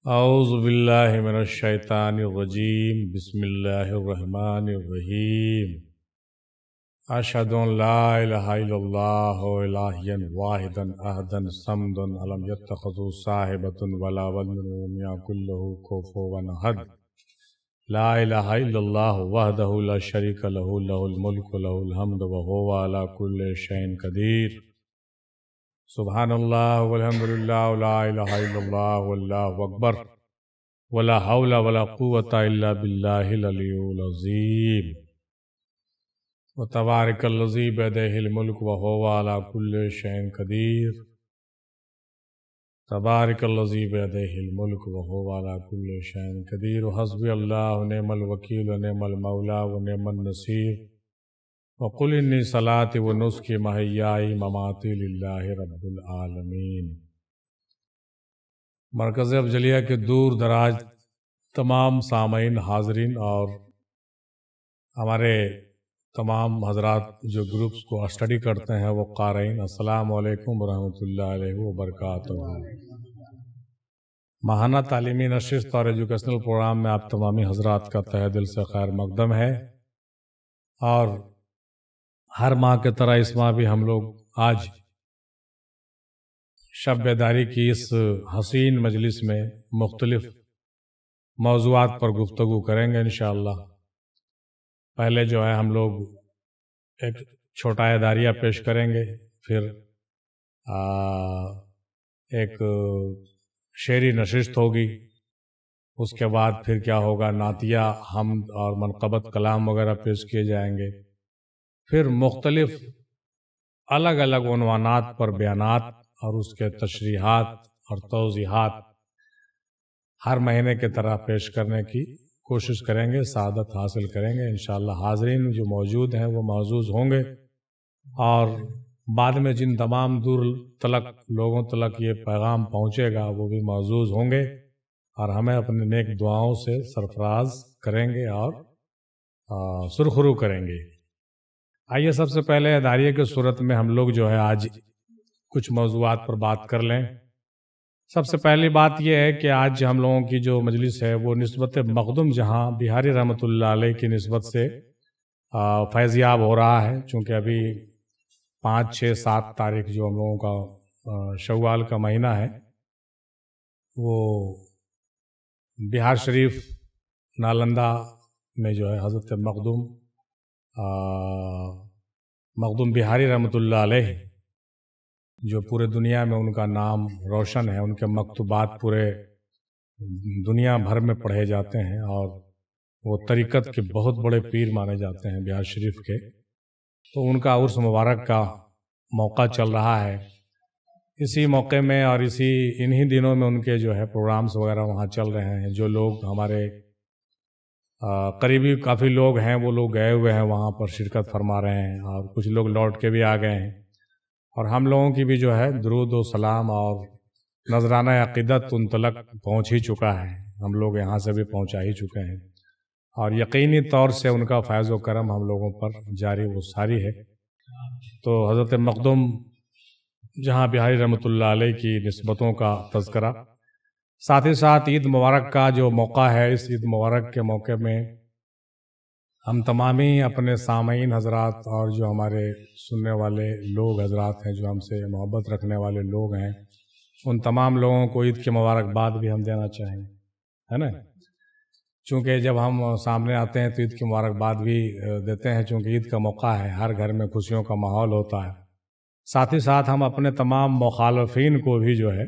اعوذ باللہ من الشیطان الرجیم بسم اللہ الرحمن الرحیم اشہد ان لا الہ الا اللہ الہا واحدا احدا صمدا لم یتخذ صاحبۃ ولا ولد ولم یکن له کفوا احد لا الہ الا اللہ وحدہ لا شریک له له الملک وله الحمد وهو علی کل شیء قدیر سبحان اللہ والحمد للہ ولا الہ الا اللہ واللہ اکبر ولا حول ولا قوة الا باللہ العلی العظیم وتبارک الذی بیدہ الملک وہو علی کل شیء قدیر تبارک الذی بیدہ الملک وہو علی کل شیء قدیر حسبی اللہ ونعم الوکیل ونعم المولا ونعم النصیر وقل انی صلاتی و نسکی محیائی مماتی للہ رب العالمین۔ مرکز افضلیہ کے دور دراز تمام سامعین حاضرین اور ہمارے تمام حضرات جو گروپس کو اسٹڈی کرتے ہیں وہ قارئین، السلام علیکم ورحمۃ اللہ علیہ وبرکاتہ۔ ماہانہ تعلیمی نشست اور ایجوکیشنل پروگرام میں آپ تمامی حضرات کا تہہ دل سے خیر مقدم ہے، اور ہر ماہ کے طرح اس ماہ بھی ہم لوگ آج شب بیداری کی اس حسین مجلس میں مختلف موضوعات پر گفتگو کریں گے انشاءاللہ۔ پہلے جو ہے ہم لوگ ایک چھوٹا اداریہ پیش کریں گے، پھر ایک شعری نشست ہوگی، اس کے بعد پھر کیا ہوگا، نعتیہ، حمد اور منقبت کلام وغیرہ پیش کیے جائیں گے، پھر مختلف الگ الگ عنوانات پر بیانات اور اس کے تشریحات اور توضیحات ہر مہینے کی طرح پیش کرنے کی کوشش کریں گے، سعادت حاصل کریں گے انشاءاللہ۔ حاضرین جو موجود ہیں وہ معزوز ہوں گے، اور بعد میں جن تمام دور تلک لوگوں تلک یہ پیغام پہنچے گا وہ بھی معزوز ہوں گے، اور ہمیں اپنے نیک دعاؤں سے سرفراز کریں گے اور سرخرو کریں گے۔ آئیے سب سے پہلے اداریہ کی صورت میں ہم لوگ جو ہے آج کچھ موضوعات پر بات کر لیں۔ سب سے پہلی بات یہ ہے کہ آج ہم لوگوں کی جو مجلس ہے وہ نسبت مخدوم جہاں بہاری رحمۃ اللہ علیہ کی نسبت سے فیضیاب ہو رہا ہے، چونکہ ابھی 5، 6، 7 تاریخ جو ہم لوگوں کا شوال کا مہینہ ہے وہ بہار شریف نالندہ میں جو ہے حضرت مخدوم بہاری رحمۃ اللہ علیہ، جو پورے دنیا میں ان کا نام روشن ہے، ان کے مکتوبات پورے دنیا بھر میں پڑھے جاتے ہیں، اور وہ طریقت کے بہت بڑے پیر مانے جاتے ہیں بہار شریف کے، تو ان کا عرس مبارک کا موقع چل رہا ہے۔ اسی موقع میں اور انہی دنوں میں ان کے جو ہے پروگرامز وغیرہ وہاں چل رہے ہیں۔ جو لوگ ہمارے قریبی کافی لوگ ہیں وہ لوگ گئے ہوئے ہیں وہاں پر شرکت فرما رہے ہیں، اور کچھ لوگ لوٹ کے بھی آ گئے ہیں، اور ہم لوگوں کی بھی جو ہے درود و سلام اور نذرانہ عقیدت ان تلک پہنچ ہی چکا ہے، ہم لوگ یہاں سے بھی پہنچا ہی چکے ہیں، اور یقینی طور سے ان کا فیض و کرم ہم لوگوں پر جاری و ساری ہے۔ تو حضرت مخدوم جہاں بہاری رحمۃ اللہ علیہ کی نسبتوں کا تذکرہ، ساتھ ہی ساتھ عید مبارک کا جو موقع ہے، اس عید مبارک کے موقع میں ہم تمامی اپنے سامعین حضرات اور جو ہمارے سننے والے لوگ حضرات ہیں، جو ہم سے محبت رکھنے والے لوگ ہیں، ان تمام لوگوں کو عید کی مبارکباد بھی ہم دینا چاہیں گے، ہے نا؟ چونکہ جب ہم سامنے آتے ہیں تو عید کی مبارکباد بھی دیتے ہیں، چونکہ عید کا موقع ہے، ہر گھر میں خوشیوں کا ماحول ہوتا ہے۔ ساتھ ہی ساتھ ہم اپنے تمام مخالفین کو بھی جو ہے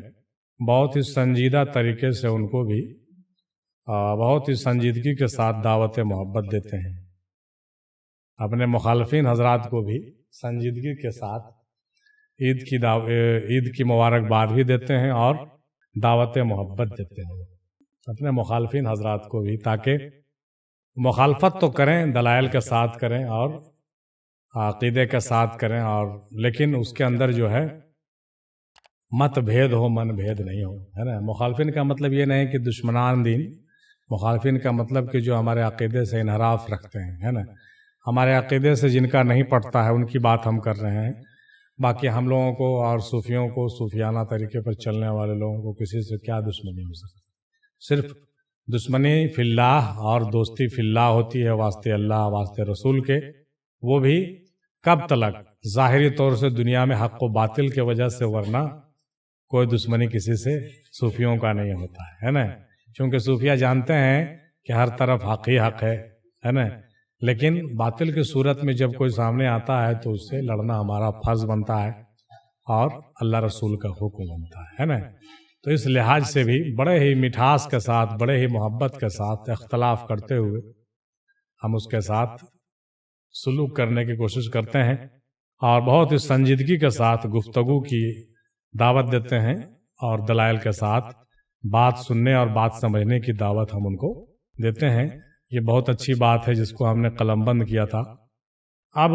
بہت ہی سنجیدہ طریقے سے ان کو بھی بہت ہی سنجیدگی کے ساتھ دعوت محبت دیتے ہیں، اپنے مخالفین حضرات کو بھی سنجیدگی کے ساتھ عید کی مبارکباد بھی دیتے ہیں اور دعوت محبت دیتے ہیں اپنے مخالفین حضرات کو بھی، تاکہ مخالفت تو کریں، دلائل کے ساتھ کریں اور عقیدے کے ساتھ کریں، اور لیکن اس کے اندر جو ہے مت بھید ہو، من بھید نہیں ہو، ہے نا؟ مخالفین کا مطلب یہ نہیں کہ دشمنان دین، مخالفین کا مطلب کہ جو ہمارے عقیدے سے انحراف رکھتے ہیں، ہے نا؟ ہمارے عقیدے سے جن کا نہیں پڑتا ہے ان کی بات ہم کر رہے ہیں، باقی ہم لوگوں کو اور صوفیوں کو، صوفیانہ طریقے پر چلنے والے لوگوں کو کسی سے کیا دشمنی ہو سکتی، صرف دشمنی فی اللہ اور دوستی فی اللہ ہوتی ہے واسطے اللہ واسطے رسول کے، وہ بھی کب تلک؟ ظاہری طور سے دنیا میں حق و باطل کے وجہ سے، ورنہ کوئی دشمنی کسی سے صوفیوں کا نہیں ہوتا ہے نا، کیونکہ صوفیہ جانتے ہیں کہ ہر طرف حق ہی حق ہے نا، لیکن باطل کی صورت میں جب کوئی سامنے آتا ہے تو اس سے لڑنا ہمارا فرض بنتا ہے اور اللہ رسول کا حکم بنتا ہے نا۔ تو اس لحاظ سے بھی بڑے ہی مٹھاس کے ساتھ، بڑے ہی محبت کے ساتھ اختلاف کرتے ہوئے ہم اس کے ساتھ سلوک کرنے کی کوشش کرتے ہیں اور بہت ہی سنجیدگی کے ساتھ گفتگو کی دعوت دیتے ہیں اور دلائل کے ساتھ بات سننے اور بات سمجھنے کی دعوت ہم ان کو دیتے ہیں۔ یہ بہت اچھی بات ہے جس کو ہم نے قلم بند کیا تھا۔ اب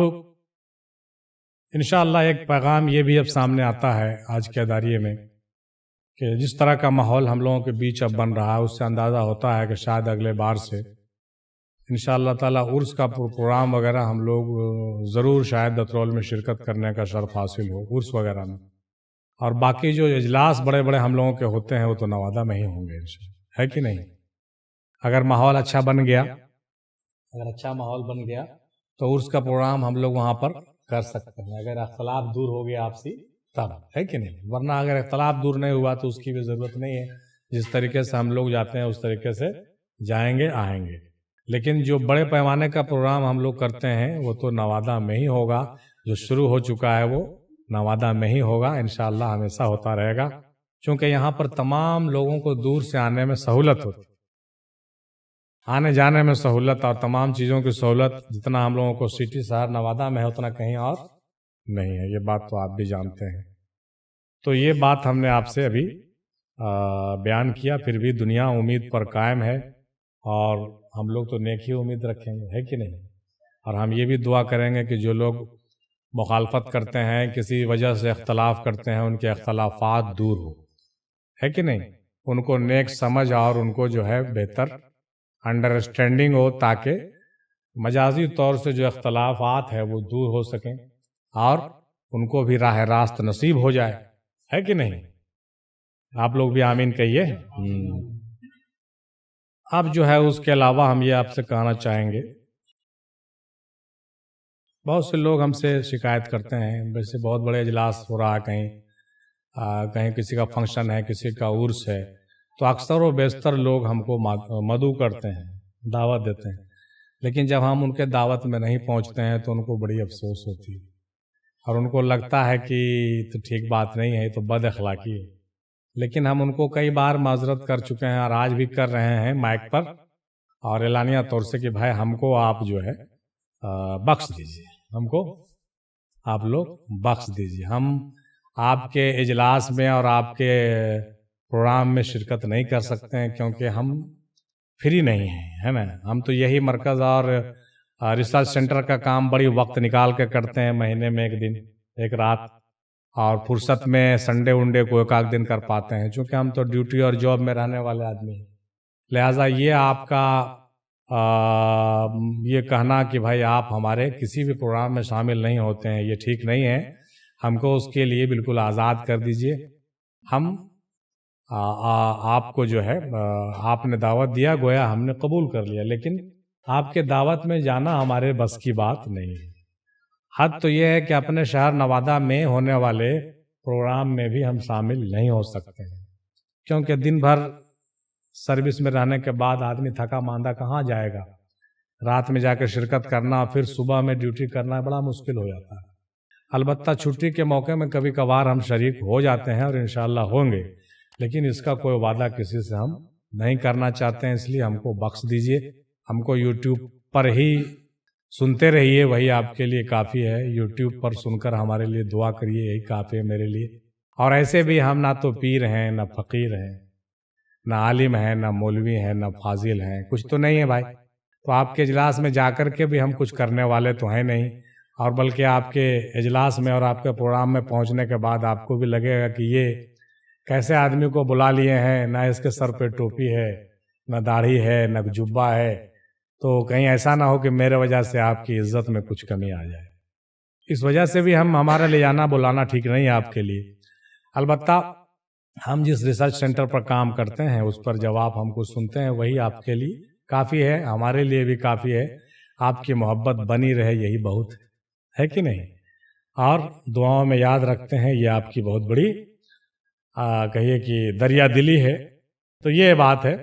انشاءاللہ ایک پیغام یہ بھی اب سامنے آتا ہے آج کے اداریے میں کہ جس طرح کا ماحول ہم لوگوں کے بیچ اب بن رہا ہے، اس سے اندازہ ہوتا ہے کہ شاید اگلے بار سے انشاءاللہ تعالیٰ عرس کا پروگرام وغیرہ ہم لوگ ضرور شاید دترول میں شرکت کرنے کا شرف حاصل ہو عرس وغیرہ میں، اور باقی جو اجلاس بڑے بڑے ہم لوگوں کے ہوتے ہیں وہ تو نوادہ میں ہی ہوں گے ہے کہ نہیں؟ اگر ماحول اچھا بن گیا، اگر اچھا ماحول بن گیا تو عرس کا پروگرام ہم لوگ وہاں پر کر سکتے ہیں، اگر اختلاف دور ہو گیا آپسی تب، ہے کہ نہیں؟ ورنہ اگر اختلاف دور نہیں ہوا تو اس کی بھی ضرورت نہیں ہے، جس طریقے سے ہم لوگ جاتے ہیں اس طریقے سے جائیں گے آئیں گے۔ لیکن جو بڑے پیمانے کا پروگرام ہم لوگ کرتے ہیں وہ تو نوادہ میں ہی ہوگا، جو شروع ہو چکا ہے وہ نوادہ میں ہی ہوگا، انشاءاللہ ہمیشہ ہوتا رہے گا، چونکہ یہاں پر تمام لوگوں کو دور سے آنے میں سہولت ہوتی، آنے جانے میں سہولت اور تمام چیزوں کی سہولت جتنا ہم لوگوں کو سٹی شہر نوادہ میں ہے اتنا کہیں اور نہیں ہے، یہ بات تو آپ بھی جانتے ہیں۔ تو یہ بات ہم نے آپ سے ابھی بیان کیا، پھر بھی دنیا امید پر قائم ہے اور ہم لوگ تو نیک ہی امید رکھیں گے، ہے کہ نہیں؟ اور ہم یہ بھی دعا کریں گے کہ جو لوگ مخالفت کرتے ہیں، کسی وجہ سے اختلاف کرتے ہیں، ان کے اختلافات دور ہو، ہے کہ نہیں؟ ان کو نیک سمجھ اور ان کو جو ہے بہتر انڈرسٹینڈنگ ہو، تاکہ مجازی طور سے جو اختلافات ہیں وہ دور ہو سکیں اور ان کو بھی راہ راست نصیب ہو جائے، ہے کہ نہیں؟ آپ لوگ بھی آمین کہیے۔ اب جو ہے اس کے علاوہ ہم یہ آپ سے کہنا چاہیں گے، بہت سے لوگ ہم سے شکایت کرتے ہیں، ویسے بہت بڑے اجلاس ہو رہا ہے، کہیں کسی کا فنکشن ہے، کسی کا عرس ہے، تو اکثر و بیشتر لوگ ہم کو مدعو کرتے ہیں، دعوت دیتے ہیں، لیکن جب ہم ان کے دعوت میں نہیں پہنچتے ہیں تو ان کو بڑی افسوس ہوتی ہے اور ان کو لگتا ہے کہ تو ٹھیک بات نہیں ہے، تو بد اخلاقی ہے۔ لیکن ہم ان کو کئی بار معذرت کر چکے ہیں اور آج بھی کر رہے ہیں مائک پر اور اعلانیہ طور سے کہ بھائی ہم کو آپ جو ہے بخش دیجیے، ہم کو آپ لوگ بخش دیجیے، ہم آپ کے اجلاس میں اور آپ کے پروگرام میں شرکت نہیں کر سکتے ہیں کیونکہ ہم فری نہیں ہیں، ہے نا؟ ہم تو یہی مرکز اور ریسرچ سینٹر کا کام بڑی وقت نکال کے کرتے ہیں، مہینے میں ایک دن ایک رات، اور فرصت میں سنڈے ونڈے کو ایک آدھ دن کر پاتے ہیں، چونکہ ہم تو ڈیوٹی اور جاب میں رہنے والے آدمی ہیں۔ لہٰذا یہ آپ کا یہ کہنا کہ بھائی آپ ہمارے کسی بھی پروگرام میں شامل نہیں ہوتے ہیں، یہ ٹھیک نہیں ہے، ہم کو اس کے لیے بالکل آزاد کر دیجئے۔ ہم آپ کو جو ہے آپ نے دعوت دیا، گویا ہم نے قبول کر لیا، لیکن آپ کے دعوت میں جانا ہمارے بس کی بات نہیں ہے۔ حد تو یہ ہے کہ اپنے شہر نوادہ میں ہونے والے پروگرام میں بھی ہم شامل نہیں ہو سکتے ہیں، کیونکہ دن بھر سروس میں رہنے کے بعد آدمی تھکا ماندہ کہاں جائے گا، رات میں جا کے شرکت کرنا پھر صبح میں ڈیوٹی کرنا بڑا مشکل ہو جاتا ہے۔ البتہ چھٹی کے موقع میں کبھی کبھار ہم شریک ہو جاتے ہیں اور انشاءاللہ ہوں گے، لیکن اس کا کوئی وعدہ کسی سے ہم نہیں کرنا چاہتے ہیں، اس لیے ہم کو بخش دیجئے۔ ہم کو یوٹیوب پر ہی سنتے رہیے، وہی آپ کے لیے کافی ہے، یوٹیوب پر سن کر ہمارے لیے دعا کریے، یہی کافی ہے میرے لیے۔ اور ایسے بھی ہم نہ تو پیر ہیں، نہ فقیر ہیں، نہ عالم ہیں، نہ مولوی ہیں، نہ فاضل ہیں، کچھ تو نہیں ہے بھائی، تو آپ کے اجلاس میں جا کر کے بھی ہم کچھ کرنے والے تو ہیں نہیں، اور بلکہ آپ کے اجلاس میں اور آپ کے پروگرام میں پہنچنے کے بعد آپ کو بھی لگے گا کہ یہ کیسے آدمی کو بلا لیے ہیں، نہ اس کے سر پہ ٹوپی ہے، نہ داڑھی ہے، نہ جبہ ہے، تو کہیں ایسا نہ ہو کہ میرے وجہ سے آپ کی عزت میں کچھ کمی آ جائے۔ اس وجہ سے بھی ہمارے لے جانا بلانا ٹھیک نہیں ہے آپ کے لیے۔ البتہ ہم جس ریسرچ سینٹر پر کام کرتے ہیں اس پر جب آپ ہم کو سنتے ہیں وہی آپ کے لیے کافی ہے، ہمارے لیے بھی کافی ہے۔ آپ کی محبت بنی رہے یہی بہت ہے کہ نہیں؟ اور دعاؤں میں یاد رکھتے ہیں، یہ آپ کی بہت بڑی کہیے کہ دریا دلی ہے۔ تو یہ بات ہے،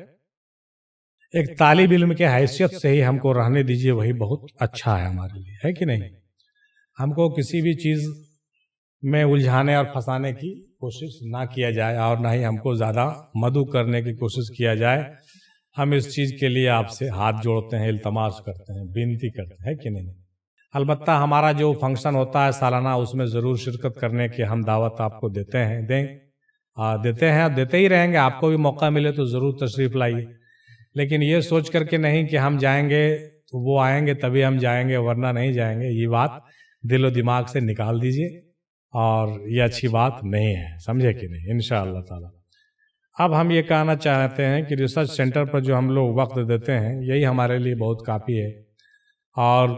ایک طالب علم کے حیثیت سے ہی ہم کو رہنے دیجیے، وہی بہت اچھا ہے ہمارے لیے، ہے کہ نہیں؟ ہم کو کسی بھی چیز میں الجھانے اور پھنسانے کی کوشش نہ کیا جائے، اور نہ ہی ہم کو زیادہ مدعو کرنے کی کوشش کیا جائے۔ ہم اس چیز کے لیے آپ سے ہاتھ جوڑتے ہیں، التماس کرتے ہیں، بینتی کرتے ہیں کہ نہیں؟ البتہ ہمارا جو فنکشن ہوتا ہے سالانہ، اس میں ضرور شرکت کرنے کی ہم دعوت آپ کو دیتے ہیں، دیتے ہیں، دیتے ہی رہیں گے۔ آپ کو بھی موقع ملے تو ضرور تشریف لائیے، لیکن یہ سوچ کر کے نہیں کہ ہم جائیں گے تو وہ آئیں گے تبھی ہم جائیں گے ورنہ نہیں جائیں گے۔ یہ بات دل و دماغ سے نکال دیجئے، اور یہ اچھی بات نہیں ہے، سمجھے کہ نہیں؟ انشاءاللہ تعالی۔ اب ہم یہ کہنا چاہتے ہیں کہ ریسرچ سینٹر پر جو ہم لوگ وقت دیتے ہیں یہی ہمارے لیے بہت کافی ہے۔ اور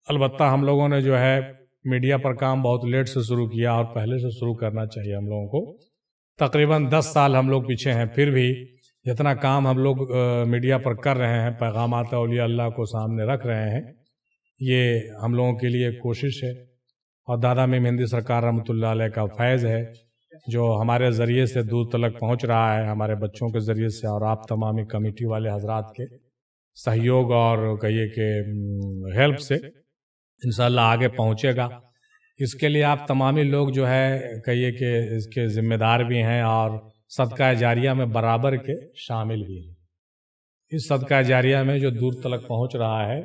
البتہ ہم لوگوں نے جو ہے میڈیا پر کام بہت لیٹ سے شروع کیا، اور پہلے سے شروع کرنا چاہیے ہم لوگوں کو۔ تقریباً 10 سال ہم لوگ پیچھے ہیں، پھر بھی جتنا کام ہم لوگ میڈیا پر کر رہے ہیں، پیغامات اولیاء اللہ کو سامنے رکھ رہے ہیں، یہ ہم لوگوں کے لیے کوشش ہے، اور دادا میم ہندی سرکار رحمۃ اللہ علیہ کا فیض ہے جو ہمارے ذریعے سے دور تلک پہنچ رہا ہے، ہمارے بچوں کے ذریعے سے، اور آپ تمامی کمیٹی والے حضرات کے سہیوگ اور کہیے کہ ہیلپ سے انشاءاللہ آگے پہنچے گا۔ اس کے لیے آپ تمامی لوگ جو ہے کہیے کہ اس کے ذمہ دار بھی ہیں، اور صدقہ جاریہ میں برابر کے شامل بھی ہیں۔ اس صدقہ جاریہ میں جو دور تلک پہنچ رہا ہے،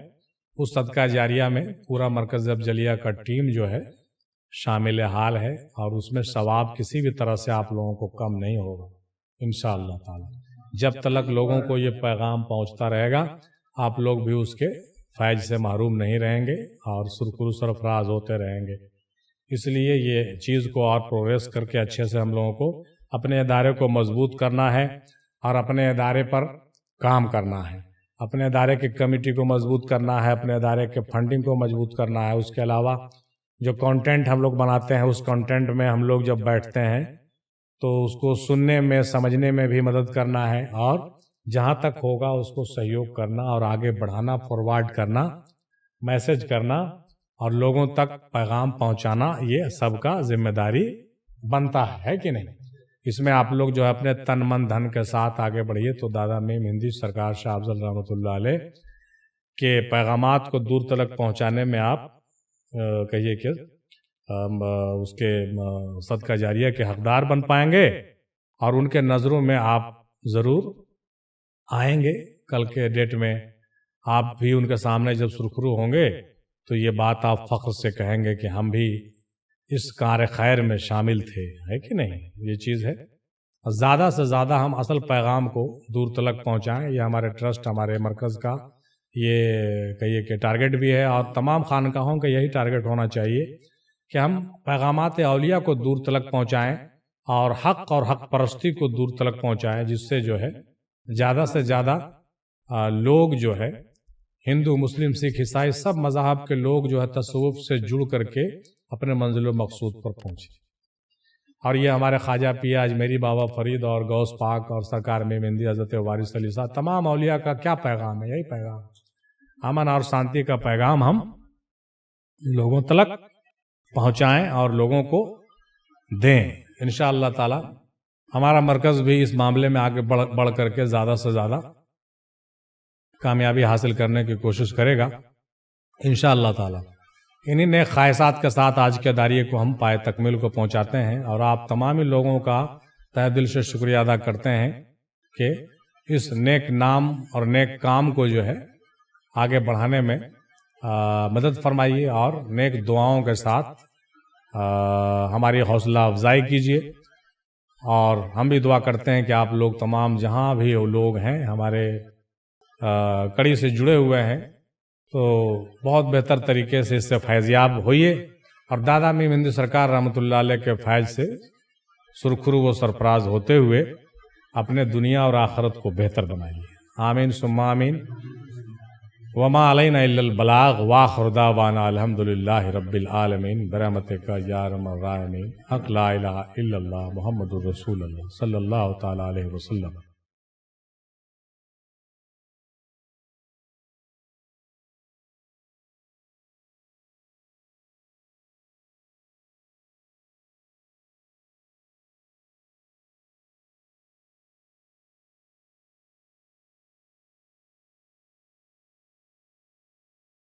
اس صدقہ جاریہ میں پورا مرکز افضلیہ کا ٹیم جو ہے شامل حال ہے، اور اس میں ثواب کسی بھی طرح سے آپ لوگوں کو کم نہیں ہوگا انشاءاللہ تعالی۔ جب تک لوگوں کو یہ پیغام پہنچتا رہے گا، آپ لوگ بھی اس کے فیض سے محروم نہیں رہیں گے، اور سرخرو سرفراز ہوتے رہیں گے۔ اس لیے یہ چیز کو اور پروگریس کر کے اچھے سے ہم لوگوں کو اپنے ادارے کو مضبوط کرنا ہے، اور اپنے ادارے پر کام کرنا ہے، اپنے ادارے کی کمیٹی کو مضبوط کرنا ہے، اپنے ادارے کے فنڈنگ کو مضبوط کرنا ہے۔ اس کے علاوہ جو کانٹینٹ ہم لوگ بناتے ہیں، اس کانٹینٹ میں ہم لوگ جب بیٹھتے ہیں تو اس کو سننے میں، سمجھنے میں بھی مدد کرنا ہے، اور جہاں تک ہوگا اس کو سہیوگ کرنا اور آگے بڑھانا، فارورڈ کرنا، میسج کرنا اور لوگوں تک پیغام پہنچانا، یہ سب کا ذمہ داری بنتا ہے کہ نہیں؟ اس میں آپ لوگ جو ہے اپنے تن من دھن کے ساتھ آگے بڑھیے، تو دادا میم ہندی سرکار شاہ افضل رحمۃ اللہ علیہ کے پیغامات کو دور تلک پہنچانے میں آپ کہیے کہ اس کے صدقہ جاریہ کے حقدار بن پائیں گے، اور ان کے نظروں میں آپ ضرور آئیں گے۔ کل کے ڈیٹ میں آپ بھی ان کے سامنے جب سرخرو ہوں گے تو یہ بات آپ فخر سے کہیں گے کہ ہم بھی اس کار خیر میں شامل تھے، ہے کہ نہیں؟ یہ چیز ہے۔ زیادہ سے زیادہ ہم اصل پیغام کو دور تلک پہنچائیں، یہ ہمارے ٹرسٹ، ہمارے مرکز کا یہ کہیے کہ ٹارگٹ بھی ہے، اور تمام خانقاہوں کا یہی ٹارگٹ ہونا چاہیے کہ ہم پیغامات اولیاء کو دور تلک پہنچائیں، اور حق اور حق پرستی کو دور تلک پہنچائیں، جس سے جو ہے زیادہ سے زیادہ لوگ جو ہے ہندو، مسلم، سکھ، عیسائی، سب مذاہب کے لوگ جو ہے تصوف سے جڑ کر کے اپنے منزل و مقصود پر پہنچے۔ اور یہ ہمارے خواجہ پیا اجمیری بابا فرید اور غوث پاک اور سرکار میم ہندی حضرت وارث علی صاحب، تمام اولیاء کا کیا پیغام ہے؟ یہی پیغام، امن اور شانتی کا پیغام ہم لوگوں تلک پہنچائیں اور لوگوں کو دیں انشاءاللہ تعالی۔ ہمارا مرکز بھی اس معاملے میں آگے بڑھ کر کے زیادہ سے زیادہ کامیابی حاصل کرنے کی کوشش کرے گا انشاءاللہ تعالی۔ انہی نیک خواہشات کے ساتھ آج کے داریے کو ہم پائے تکمیل کو پہنچاتے ہیں، اور آپ تمامی لوگوں کا تہ دل سے شکریہ ادا کرتے ہیں کہ اس نیک نام اور نیک کام کو جو ہے آگے بڑھانے میں مدد فرمائیے، اور نیک دعاؤں کے ساتھ ہماری حوصلہ افزائی کیجیے۔ اور ہم بھی دعا کرتے ہیں کہ آپ لوگ تمام جہاں بھی لوگ ہیں ہمارے کڑی سے جڑے ہوئے ہیں، تو بہت بہتر طریقے سے اس سے فیضیاب ہوئیے، اور دادا میم ہندی سرکار رحمۃ اللہ علیہ کے فیض سے سرخرو و سرفراز ہوتے ہوئے اپنے دنیا اور آخرت کو بہتر بنائیے۔ آمین ثم آمین۔ وما علینا الا البلاغ وآخر دعوانا الحمد للہ رب العالمین برحمتک یا ارحم الراحمین حق لا الہ الا اللہ محمد الرسول اللہ صلی اللہ تعالی علیہ وسلم.